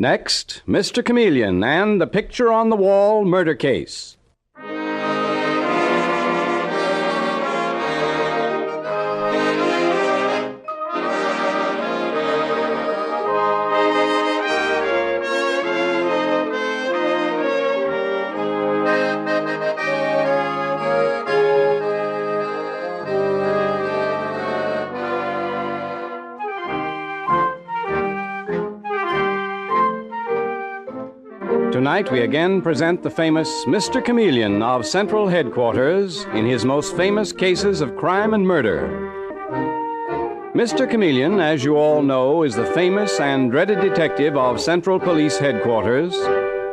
Next, Mr. Chameleon and the Picture on the Wall murder case. Tonight we again present the famous Mr. Chameleon of Central Headquarters in his most famous cases of crime and murder. Mr. Chameleon, as you all know, is the famous and dreaded detective of Central Police Headquarters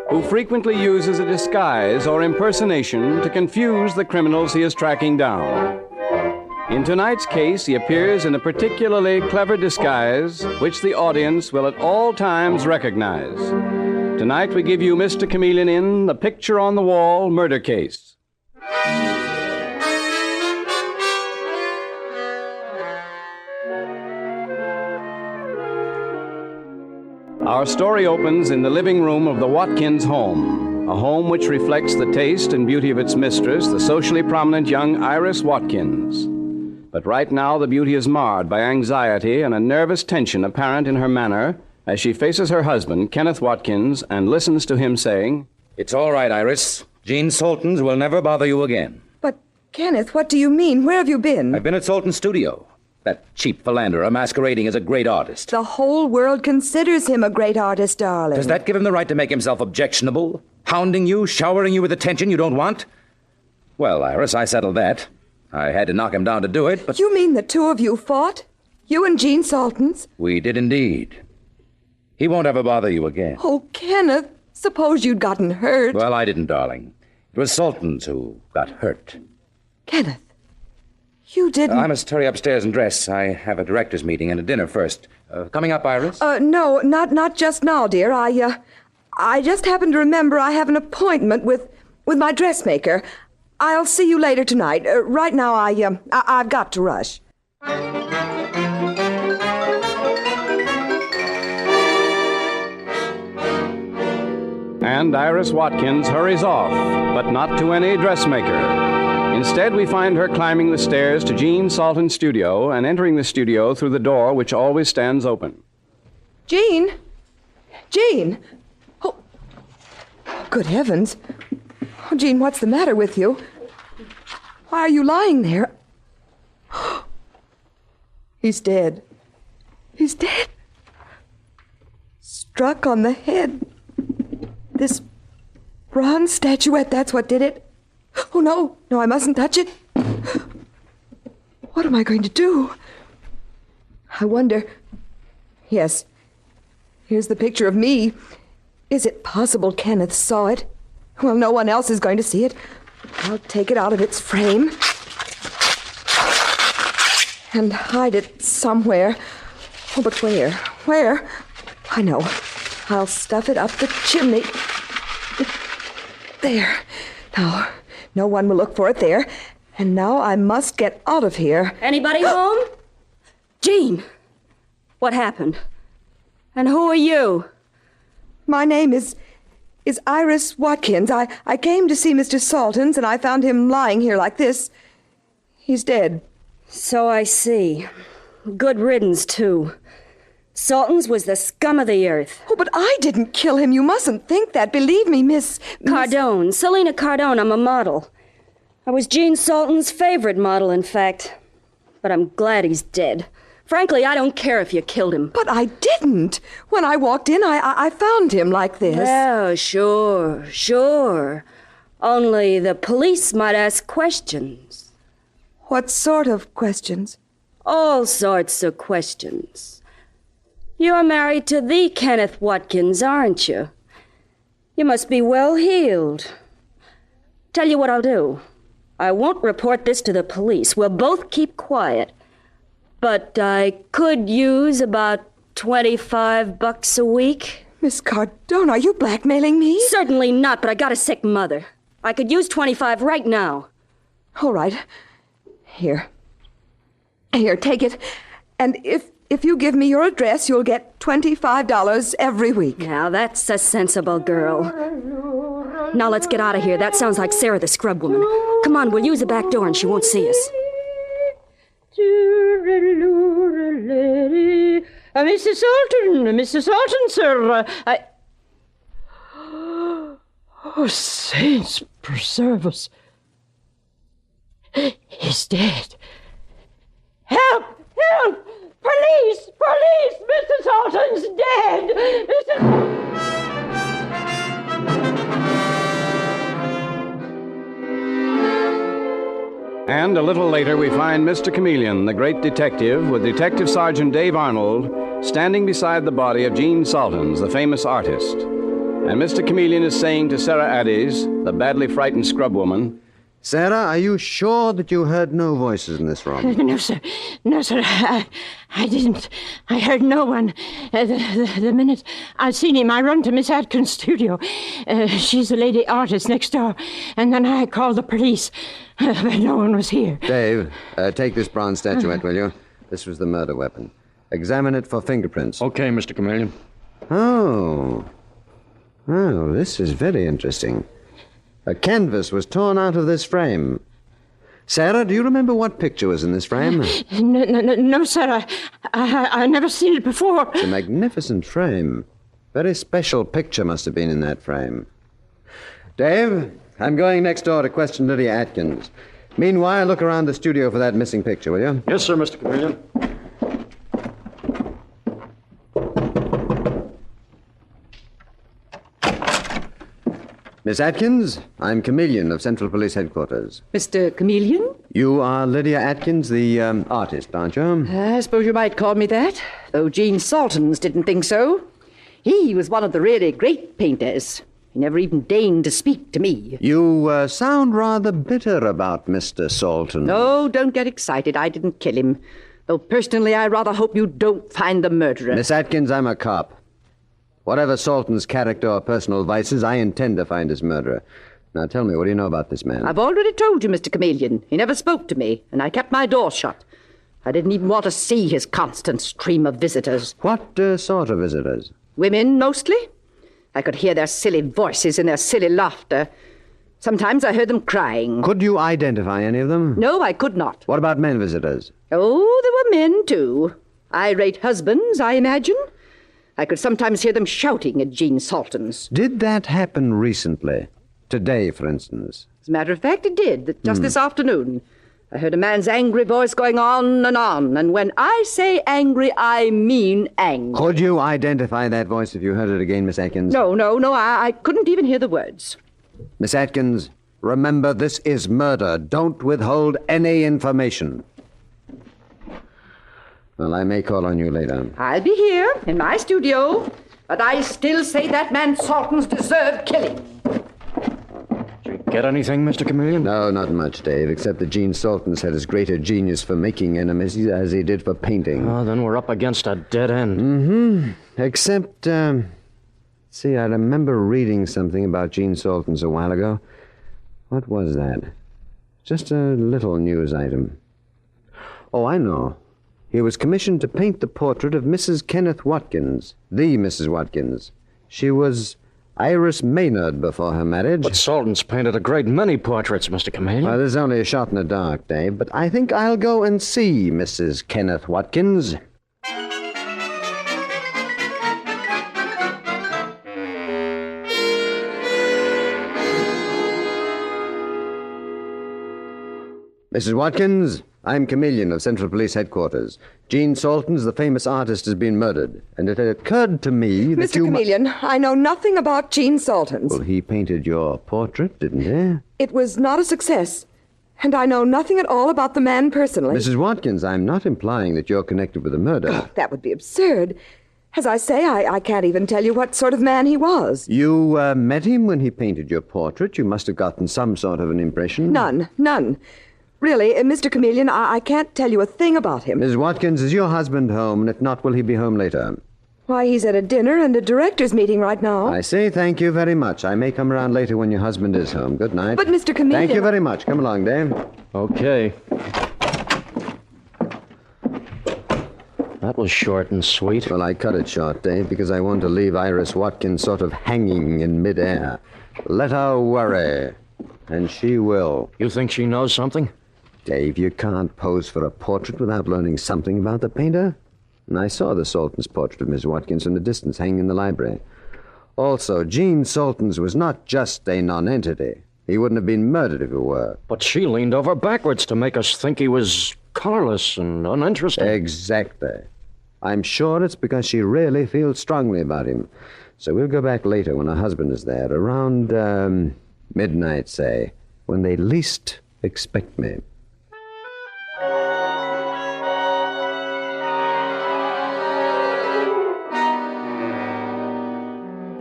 who frequently uses a disguise or impersonation to confuse the criminals he is tracking down. In tonight's case, he appears in a particularly clever disguise which the audience will at all times recognize. Tonight we give you Mr. Chameleon in the Picture on the Wall murder case. Our story opens in the living room of the Watkins home, a home which reflects the taste and beauty of its mistress, the socially prominent young Iris Watkins. But right now the beauty is marred by anxiety and a nervous tension apparent in her manner as she faces her husband, Kenneth Watkins, and listens to him saying, "It's all right, Iris. Gene Saltons will never bother you again." But, Kenneth, what do you mean? Where have you been? I've been at Salton's studio. That cheap philanderer masquerading as a great artist. The whole world considers him a great artist, darling. Does that give him the right to make himself objectionable? Hounding you, showering you with attention you don't want? Well, Iris, I settled that. I had to knock him down to do it, but... You mean the two of you fought? You and Gene Saltons? We did indeed. He won't ever bother you again. Oh, Kenneth, suppose you'd gotten hurt. Well, I didn't, darling. It was Saltons who got hurt. Kenneth, you didn't... I must hurry upstairs and dress. I have a director's meeting and a dinner first. Coming up, Iris? No, not just now, dear. I just happened to remember I have an appointment with my dressmaker. I'll see you later tonight. Right now, I've got to rush. And Iris Watkins hurries off, but not to any dressmaker. Instead, we find her climbing the stairs to Gene Salton's studio and entering the studio through the door which always stands open. Gene? Gene? Oh, good heavens. Oh, Gene, what's the matter with you? Why are you lying there? He's dead. He's dead. Struck on the head. This bronze statuette, that's what did it. Oh, no, I mustn't touch it. What am I going to do? I wonder... Yes, here's the picture of me. Is it possible Kenneth saw it? Well, no one else is going to see it. I'll take it out of its frame and hide it somewhere. Oh, but where? Where? I know. I'll stuff it up the chimney. There. Now, no one will look for it there. And now I must get out of here. Anybody home? Gene, what happened? And who are you? My name is Iris Watkins. I came to see Mr. Saltons, and I found him lying here like this. He's dead. So I see. Good riddance, too. Saltons was the scum of the earth. Oh, but I didn't kill him. You mustn't think that. Believe me, Miss... Cardone. Selina Cardone. I'm a model. I was Gene Salton's favorite model, in fact. But I'm glad he's dead. Frankly, I don't care if you killed him. But I didn't. When I walked in, I found him like this. Oh, sure. Only the police might ask questions. What sort of questions? All sorts of questions. You're married to the Kenneth Watkins, aren't you? You must be well-heeled. Tell you what I'll do. I won't report this to the police. We'll both keep quiet. But I could use about $25 a week. Miss Cardone, are you blackmailing me? Certainly not, but I got a sick mother. I could use 25 right now. All right. Here, take it. And If you give me your address, you'll get $25 every week. Now, that's a sensible girl. Now, let's get out of here. That sounds like Sarah the scrub woman. Come on, we'll use the back door and she won't see us. Mr. Sultan, sir, Oh, saints preserve us. He's dead. Help! Help! Police! Police! Mr. Sultan's dead! And a little later, we find Mr. Chameleon, the great detective, with Detective Sergeant Dave Arnold, standing beside the body of Gene Saltons, the famous artist. And Mr. Chameleon is saying to Sarah Addies, the badly frightened scrub woman, Sarah, are you sure that you heard no voices in this room? No, sir. No, sir. I didn't. I heard no one. The minute I seen him, I run to Miss Atkins' studio. She's the lady artist next door. And then I called the police. But no one was here. Dave, take this bronze statuette, will you? This was the murder weapon. Examine it for fingerprints. Okay, Mr. Chameleon. Oh, this is very interesting. A canvas was torn out of this frame. Sarah, do you remember what picture was in this frame? No, sir. I never seen it before. It's a magnificent frame. Very special picture must have been in that frame. Dave, I'm going next door to question Lydia Atkins. Meanwhile, look around the studio for that missing picture, will you? Yes, sir, Mr. Chameleon. Miss Atkins, I'm Chameleon of Central Police Headquarters. Mr. Chameleon? You are Lydia Atkins, the artist, aren't you? I suppose you might call me that, though Gene Saltons didn't think so. He was one of the really great painters. He never even deigned to speak to me. You sound rather bitter about Mr. Salton. No, don't get excited. I didn't kill him. Though personally, I rather hope you don't find the murderer. Miss Atkins, I'm a cop. Whatever Salton's character or personal vices, I intend to find his murderer. Now tell me, what do you know about this man? I've already told you, Mr. Chameleon. He never spoke to me, and I kept my door shut. I didn't even want to see his constant stream of visitors. What sort of visitors? Women, mostly. I could hear their silly voices and their silly laughter. Sometimes I heard them crying. Could you identify any of them? No, I could not. What about men visitors? Oh, there were men, too. Irate husbands, I imagine. I could sometimes hear them shouting at Gene Saltons. Did that happen recently? Today, for instance? As a matter of fact, it did. Just this afternoon. I heard a man's angry voice going on. And when I say angry, I mean angry. Could you identify that voice if you heard it again, Miss Atkins? No, I couldn't even hear the words. Miss Atkins, remember, this is murder. Don't withhold any information. Well, I may call on you later. I'll be here, in my studio. But I still say that man Saltons deserved killing. Did you get anything, Mr. Chameleon? No, not much, Dave, except that Gene Saltons had as great a genius for making enemies as he did for painting. Oh, then we're up against a dead end. Except, see, I remember reading something about Gene Saltons a while ago. What was that? Just a little news item. Oh, I know. He was commissioned to paint the portrait of Mrs. Kenneth Watkins, the Mrs. Watkins. She was Iris Maynard before her marriage. But Salton's painted a great many portraits, Mr. Chameleon. Well, there's only a shot in the dark, Dave, but I think I'll go and see Mrs. Kenneth Watkins. Mrs. Watkins, I'm Chameleon of Central Police Headquarters. Gene Saltons, the famous artist, has been murdered, and it had occurred to me that Mr. Chameleon, I know nothing about Gene Saltons. Well, he painted your portrait, didn't he? It was not a success, and I know nothing at all about the man personally. Mrs. Watkins, I'm not implying that you're connected with the murder. Oh, that would be absurd. As I say, I can't even tell you what sort of man he was. You met him when he painted your portrait. You must have gotten some sort of an impression. None. Really, Mr. Chameleon, I can't tell you a thing about him. Mrs. Watkins, is your husband home? And if not, will he be home later? Why, he's at a dinner and a director's meeting right now. I see. Thank you very much. I may come around later when your husband is home. Good night. But, Mr. Chameleon... Thank you very much. Come along, Dave. Okay. That was short and sweet. Well, I cut it short, Dave, because I want to leave Iris Watkins sort of hanging in midair. Let her worry, and she will. You think she knows something? Dave, you can't pose for a portrait without learning something about the painter. And I saw the Saltons' portrait of Miss Watkins from the distance hanging in the library. Also, Gene Saltons was not just a nonentity. He wouldn't have been murdered if he were. But she leaned over backwards to make us think he was colorless and uninteresting. Exactly. I'm sure it's because she really feels strongly about him. So we'll go back later when her husband is there, around midnight, say, when they least expect me.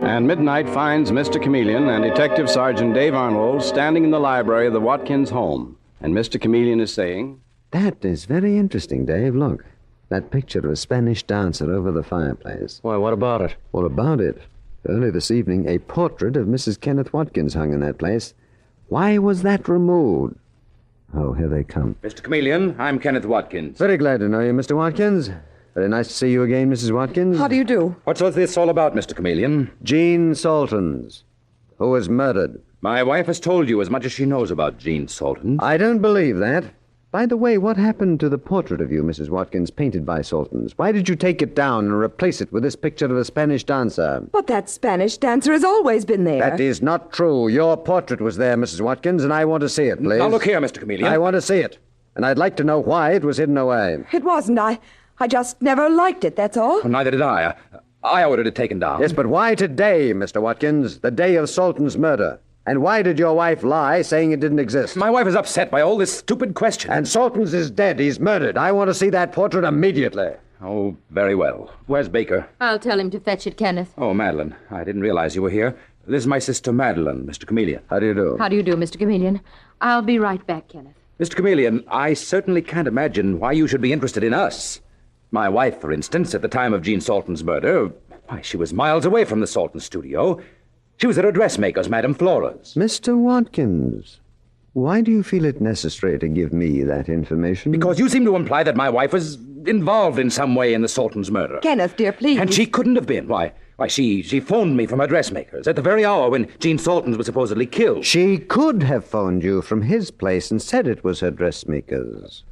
And midnight finds Mr. Chameleon and Detective Sergeant Dave Arnold standing in the library of the Watkins home. And Mr. Chameleon is saying, That is very interesting, Dave. Look, that picture of a Spanish dancer over the fireplace. Why, what about it? What about it? Early this evening, a portrait of Mrs. Kenneth Watkins hung in that place. Why was that removed? Oh, here they come. Mr. Chameleon, I'm Kenneth Watkins. Very glad to know you, Mr. Watkins. Very nice to see you again, Mrs. Watkins. How do you do? What's all this all about, Mr. Chameleon? Gene Saltons, who was murdered. My wife has told you as much as she knows about Gene Saltons. I don't believe that. By the way, what happened to the portrait of you, Mrs. Watkins, painted by Saltons? Why did you take it down and replace it with this picture of a Spanish dancer? But that Spanish dancer has always been there. That is not true. Your portrait was there, Mrs. Watkins, and I want to see it, please. Now, look here, Mr. Chameleon. I want to see it. And I'd like to know why it was hidden away. It wasn't. I just never liked it, that's all. Well, neither did I. I ordered it taken down. Yes, but why today, Mr. Watkins, the day of Salton's murder? And why did your wife lie, saying it didn't exist? My wife is upset by all this stupid question. And Saltons is dead. He's murdered. I want to see that portrait immediately. Oh, very well. Where's Baker? I'll tell him to fetch it, Kenneth. Oh, Madeline. I didn't realize you were here. This is my sister, Madeline, Mr. Chameleon. How do you do? How do you do, Mr. Chameleon? I'll be right back, Kenneth. Mr. Chameleon, I certainly can't imagine why you should be interested in us. My wife, for instance, at the time of Gene Salton's murder, why, she was miles away from the Salton studio. She was at her dressmaker's, Madame Flora's. Mr. Watkins, why do you feel it necessary to give me that information? Because you seem to imply that my wife was involved in some way in the Salton's murder. Kenneth, dear, please. And she couldn't have been. Why, she phoned me from her dressmaker's at the very hour when Gene Salton's was supposedly killed. She could have phoned you from his place and said it was her dressmaker's.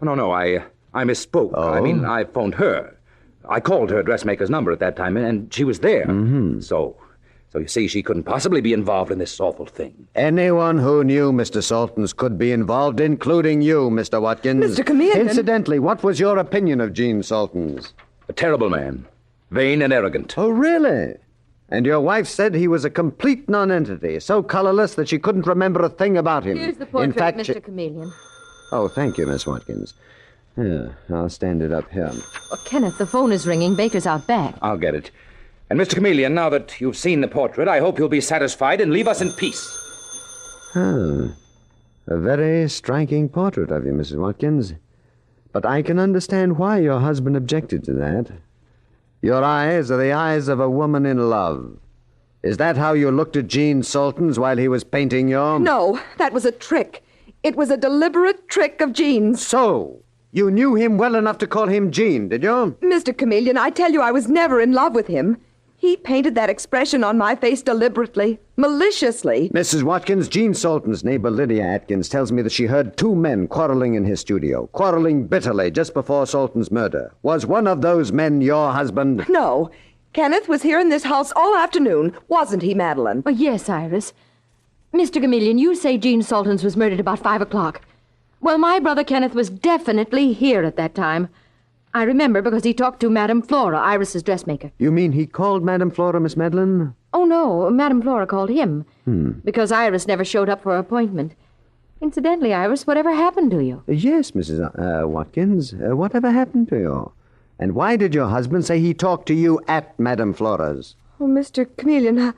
No, I misspoke. Oh? I mean, I phoned her. I called her dressmaker's number at that time, and she was there. Mm-hmm. So you see, she couldn't possibly be involved in this awful thing. Anyone who knew Mr. Saltons could be involved, including you, Mr. Watkins. Mr. Chameleon. Incidentally, what was your opinion of Gene Saltons? A terrible man. Vain and arrogant. Oh, really? And your wife said he was a complete nonentity, so colorless that she couldn't remember a thing about him. Here's the portrait In fact, of Mr. Chameleon. Oh, thank you, Miss Watkins. Yeah, I'll stand it up here. Oh, Kenneth, the phone is ringing. Baker's out back. I'll get it. And Mr. Chameleon, now that you've seen the portrait, I hope you'll be satisfied and leave us in peace. Ah, a very striking portrait of you, Mrs. Watkins. But I can understand why your husband objected to that. Your eyes are the eyes of a woman in love. Is that how you looked at Gene Saltons while he was painting your... No, that was a trick. It was a deliberate trick of Gene's. So, you knew him well enough to call him Gene, did you? Mr. Chameleon, I tell you I was never in love with him. He painted that expression on my face deliberately, maliciously. Mrs. Watkins, Gene Salton's neighbor Lydia Atkins tells me that she heard two men quarreling in his studio, quarreling bitterly just before Salton's murder. Was one of those men your husband? No. Kenneth was here in this house all afternoon, wasn't he, Madeline? Oh, yes, Iris. Mr. Chameleon, you say Gene Saltons was murdered about 5 o'clock. Well, my brother Kenneth was definitely here at that time. I remember because he talked to Madame Flora, Iris's dressmaker. You mean he called Madame Flora, Miss Madeline? Oh, no, Madame Flora called him. Because Iris never showed up for her appointment. Incidentally, Iris, whatever happened to you? Yes, Mrs. Watkins. Whatever happened to you? And why did your husband say he talked to you at Madame Flora's? Oh, Mr. Chameleon,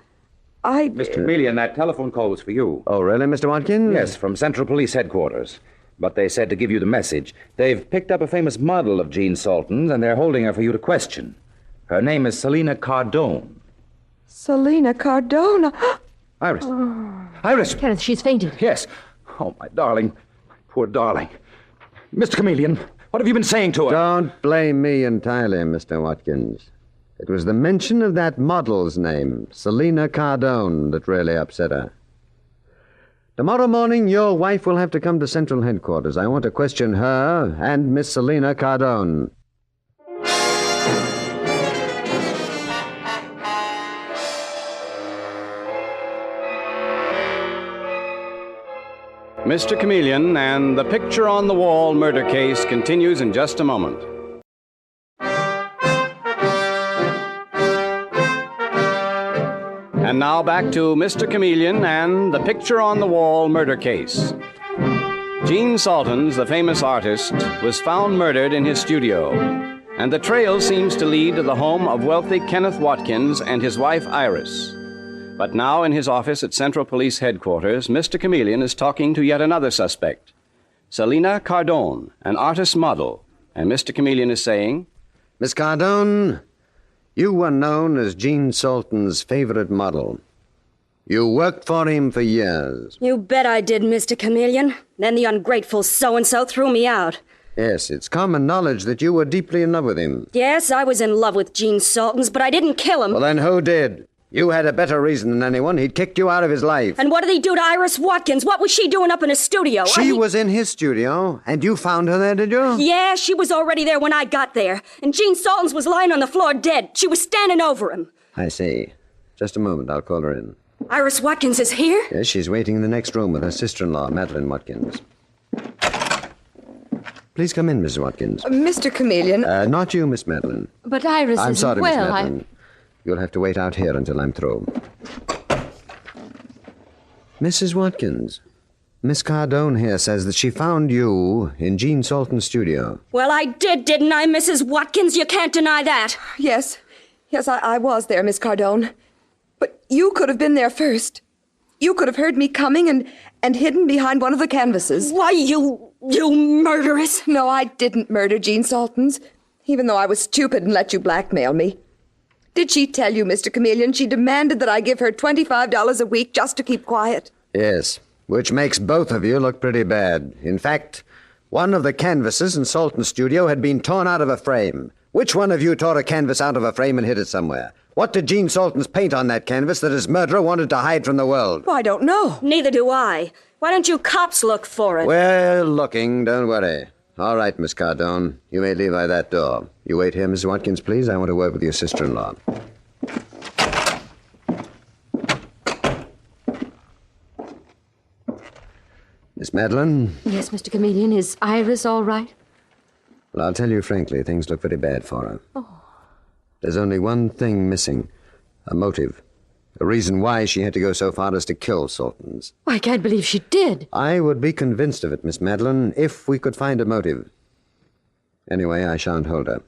I... Mr. Chameleon, that telephone call was for you. Oh, really, Mr. Watkins? Yes, from Central Police Headquarters. But they said to give you the message. They've picked up a famous model of Gene Salton's, and they're holding her for you to question. Her name is Selena Cardone. Selena Cardone. Iris. Iris! Kenneth, she's fainted. Yes. Oh, my darling. My poor darling. Mr. Chameleon, What have you been saying to her? Don't blame me entirely, Mr. Watkins. It was the mention of that model's name, Selina Cardone, that really upset her. Tomorrow morning, your wife will have to come to Central Headquarters. I want to question her and Miss Selina Cardone. Mr. Chameleon and the Picture on the Wall murder case continues in just a moment. And now back to Mr. Chameleon and the Picture on the Wall murder case. Gene Saltons, the famous artist, was found murdered in his studio, and the trail seems to lead to the home of wealthy Kenneth Watkins and his wife Iris. But now in his office at Central Police Headquarters, Mr. Chameleon is talking to yet another suspect, Selina Cardone, an artist model, and Mr. Chameleon is saying, Miss Cardone, you were known as Gene Salton's favorite model. You worked for him for years. You bet I did, Mr. Chameleon. Then the ungrateful so-and-so threw me out. Yes, it's common knowledge that you were deeply in love with him. Yes, I was in love with Gene Saltons, but I didn't kill him. Well, then who did? You had a better reason than anyone. He'd kicked you out of his life. And what did he do to Iris Watkins? What was she doing up in his studio? She was in his studio, and you found her there, did you? Yeah, she was already there when I got there. And Gene Saltons was lying on the floor dead. She was standing over him. I see. Just a moment, I'll call her in. Iris Watkins is here? Yes, she's waiting in the next room with her sister-in-law, Madeline Watkins. Please come in, Mrs. Watkins. Mr. Chameleon. Not you, Miss Madeline. But Iris I'm isn't sorry, well. Miss Madeline. You'll have to wait out here until I'm through. Mrs. Watkins, Miss Cardone here says that she found you in Gene Salton's studio. Well, I did, didn't I, Mrs. Watkins? You can't deny that. Yes, I was there, Miss Cardone. But you could have been there first. You could have heard me coming and hidden behind one of the canvases. Why, you murderess. No, I didn't murder Gene Saltons, even though I was stupid and let you blackmail me. Did she tell you, Mr. Chameleon, she demanded that I give her $25 a week just to keep quiet? Yes, which makes both of you look pretty bad. In fact, one of the canvases in Salton's studio had been torn out of a frame. Which one of you tore a canvas out of a frame and hid it somewhere? What did Gene Saltons paint on that canvas that his murderer wanted to hide from the world? Well, I don't know. Neither do I. Why don't you cops look for it? We're looking, don't worry. All right, Miss Cardone. You may leave by that door. You wait here, Mrs. Watkins, please. I want to word with your sister-in-law. Miss Madeline? Yes, Mr. Chameleon. Is Iris all right? Well, I'll tell you frankly, things look very bad for her. Oh. There's only one thing missing. A motive. A reason why she had to go so far as to kill Saltons. I can't believe she did. I would be convinced of it, Miss Madeline, if we could find a motive. Anyway, I shan't hold her.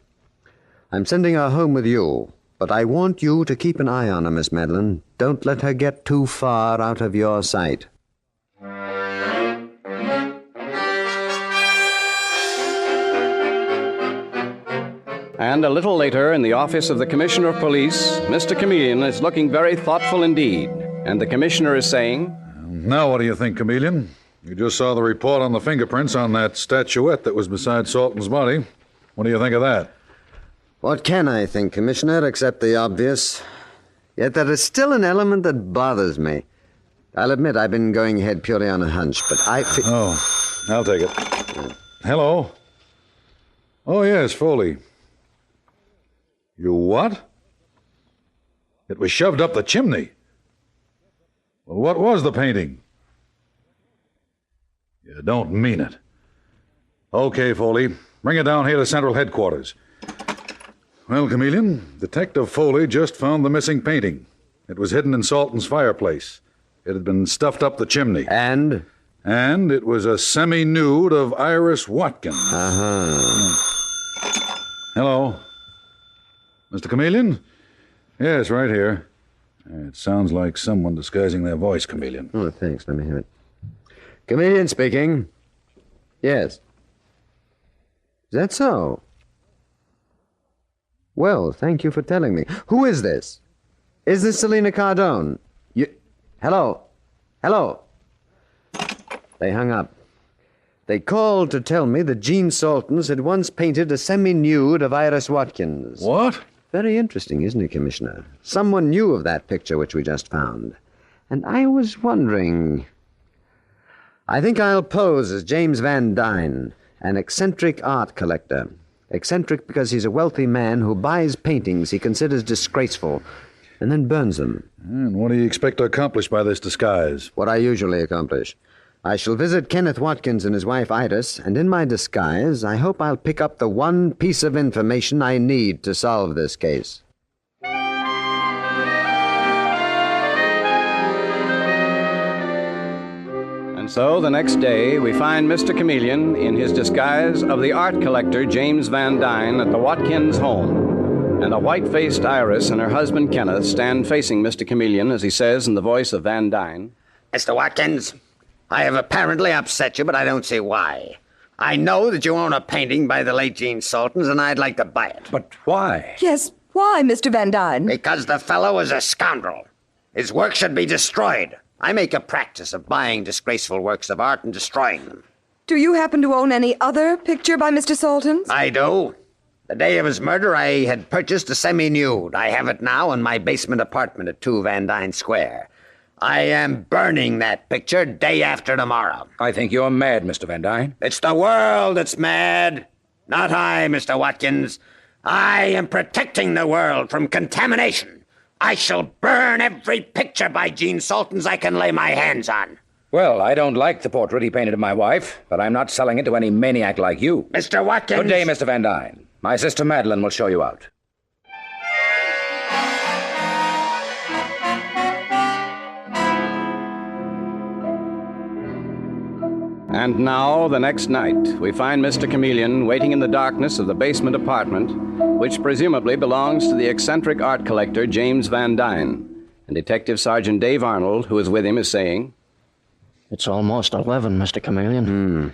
I'm sending her home with you, but I want you to keep an eye on her, Miss Madeline. Don't let her get too far out of your sight. And a little later, in the office of the Commissioner of Police, Mr. Chameleon is looking very thoughtful indeed. And the Commissioner is saying, Now what do you think, Chameleon? You just saw the report on the fingerprints on that statuette that was beside Salton's body. What do you think of that? What can I think, Commissioner, except the obvious? Yet there is still an element that bothers me. I'll admit I've been going ahead purely on a hunch, but Oh, I'll take it. Hello? Oh, yes, Foley. You what? It was shoved up the chimney. Well, what was the painting? You don't mean it. Okay, Foley. Bring it down here to Central Headquarters. Well, Chameleon, Detective Foley just found the missing painting. It was hidden in Salton's fireplace. It had been stuffed up the chimney. And? And it was a semi-nude of Iris Watkins. Hello. Mr. Chameleon? Yes, right here. It sounds like someone disguising their voice, Chameleon. Oh, thanks. Let me hear it. Chameleon speaking. Yes. Is that so? Well, thank you for telling me. Who is this? Is this Selina Cardone? Hello? Hello? They hung up. They called to tell me that Gene Saltons had once painted a semi-nude of Iris Watkins. What? Very interesting, isn't it, Commissioner? Someone knew of that picture which we just found. And I was wondering... I think I'll pose as James Van Dyne, an eccentric art collector. Eccentric because he's a wealthy man who buys paintings he considers disgraceful and then burns them. And what do you expect to accomplish by this disguise? What I usually accomplish. I shall visit Kenneth Watkins and his wife Iris, and in my disguise, I hope I'll pick up the one piece of information I need to solve this case. And so the next day, we find Mr. Chameleon in his disguise of the art collector James Van Dyne at the Watkins home. And a white-faced Iris and her husband Kenneth stand facing Mr. Chameleon as he says in the voice of Van Dyne, Mr. Watkins, I have apparently upset you, but I don't see why. I know that you own a painting by the late Gene Saltons, and I'd like to buy it. But why? Yes, why, Mr. Van Dyne? Because the fellow is a scoundrel. His work should be destroyed. I make a practice of buying disgraceful works of art and destroying them. Do you happen to own any other picture by Mr. Saltons? I do. The day of his murder, I had purchased a semi-nude. I have it now in my basement apartment at 2 Van Dyne Square. I am burning that picture day after tomorrow. I think you're mad, Mr. Van Dyne. It's the world that's mad, not I, Mr. Watkins. I am protecting the world from contamination. I shall burn every picture by Gene Saltons I can lay my hands on. Well, I don't like the portrait he painted of my wife, but I'm not selling it to any maniac like you. Mr. Watkins... Good day, Mr. Van Dyne. My sister Madeline will show you out. And now, the next night, we find Mr. Chameleon waiting in the darkness of the basement apartment, which presumably belongs to the eccentric art collector James Van Dyne. And Detective Sergeant Dave Arnold, who is with him, is saying, It's almost 11, Mr. Chameleon.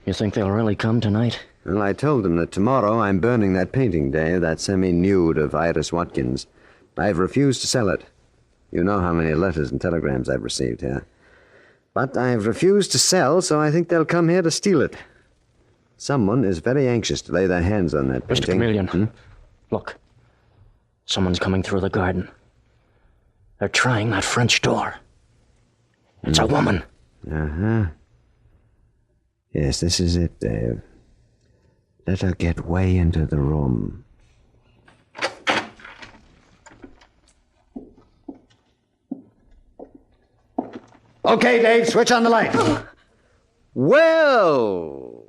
You think they'll really come tonight? Well, I told them that tomorrow I'm burning that painting, Dave, that semi-nude of Iris Watkins. I've refused to sell it. You know how many letters and telegrams I've received here. But I've refused to sell, so I think they'll come here to steal it. Someone is very anxious to lay their hands on that painting. Mr. Chameleon, look. Someone's coming through the garden. They're trying that French door. It's a woman. Uh-huh. Yes, this is it, Dave. Let her get way into the room. Okay, Dave, switch on the light. Well,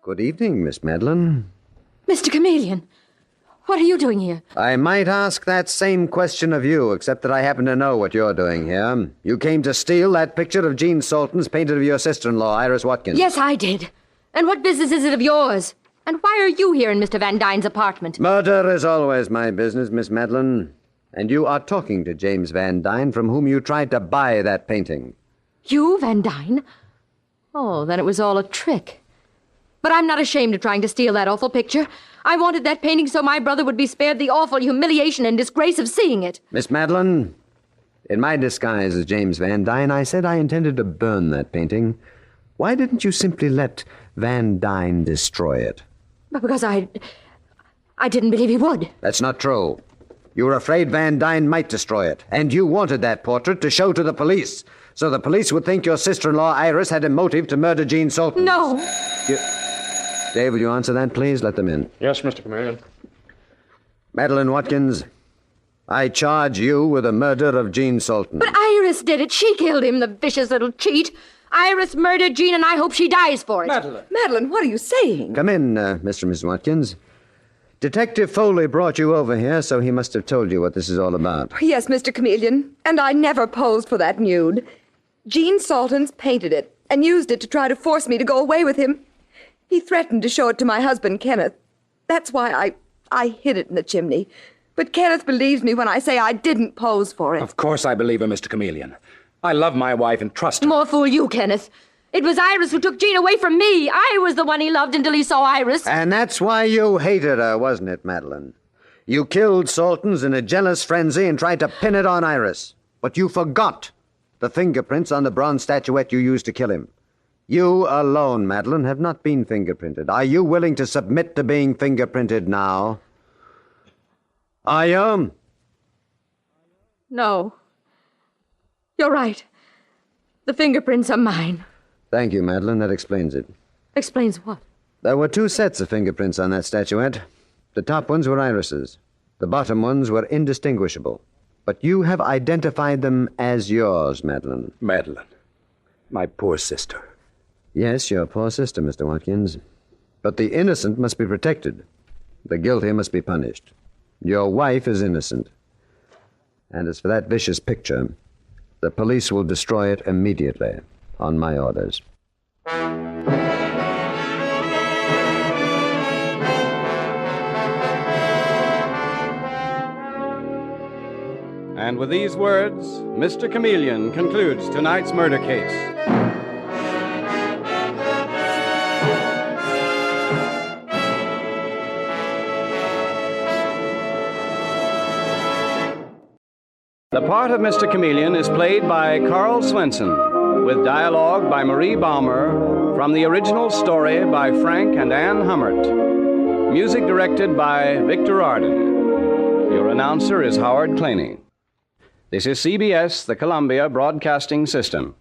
good evening, Miss Madeline. Mr. Chameleon, what are you doing here? I might ask that same question of you, except that I happen to know what you're doing here. You came to steal that picture of Gene Saltons painted of your sister-in-law, Iris Watkins. Yes, I did. And what business is it of yours? And why are you here in Mr. Van Dyne's apartment? Murder is always my business, Miss Madeline. And you are talking to James Van Dyne, from whom you tried to buy that painting. You, Van Dyne? Oh, then it was all a trick. But I'm not ashamed of trying to steal that awful picture. I wanted that painting so my brother would be spared the awful humiliation and disgrace of seeing it. Miss Madeline, in my disguise as James Van Dyne, I said I intended to burn that painting. Why didn't you simply let Van Dyne destroy it? Because I didn't believe he would. That's not true. You were afraid Van Dyne might destroy it, and you wanted that portrait to show to the police, so the police would think your sister-in-law Iris had a motive to murder Gene Saltons. No. Dave, will you answer that, please? Let them in. Yes, Mr. Chameleon. Madeline Watkins, I charge you with the murder of Gene Saltons. But Iris did it. She killed him, the vicious little cheat. Iris murdered Gene, and I hope she dies for it. Madeline, what are you saying? Come in, Mr. and Mrs. Watkins. Detective Foley brought you over here, so he must have told you what this is all about. Yes, Mr. Chameleon. And I never posed for that nude. Gene Saltons painted it and used it to try to force me to go away with him. He threatened to show it to my husband, Kenneth. That's why I hid it in the chimney. But Kenneth believes me when I say I didn't pose for it. Of course I believe her, Mr. Chameleon. I love my wife and trust her. More fool you, Kenneth. It was Iris who took Gene away from me. I was the one he loved until he saw Iris. And that's why you hated her, wasn't it, Madeline? You killed Saltons in a jealous frenzy and tried to pin it on Iris. But you forgot the fingerprints on the bronze statuette you used to kill him. You alone, Madeline, have not been fingerprinted. Are you willing to submit to being fingerprinted now? Are you? No. You're right. The fingerprints are mine. Thank you, Madeline. That explains it. Explains what? There were 2 sets of fingerprints on that statuette. The top ones were irises. The bottom ones were indistinguishable. But you have identified them as yours, Madeline. Madeline, my poor sister. Yes, your poor sister, Mr. Watkins. But the innocent must be protected. The guilty must be punished. Your wife is innocent. And as for that vicious picture, the police will destroy it immediately, on my orders. And with these words, Mr. Chameleon concludes tonight's murder case. The part of Mr. Chameleon is played by Carl Swenson, with dialogue by Marie Baumer, from the original story by Frank and Ann Hummert. Music directed by Victor Arden. Your announcer is Howard Claney. This is CBS, the Columbia Broadcasting System.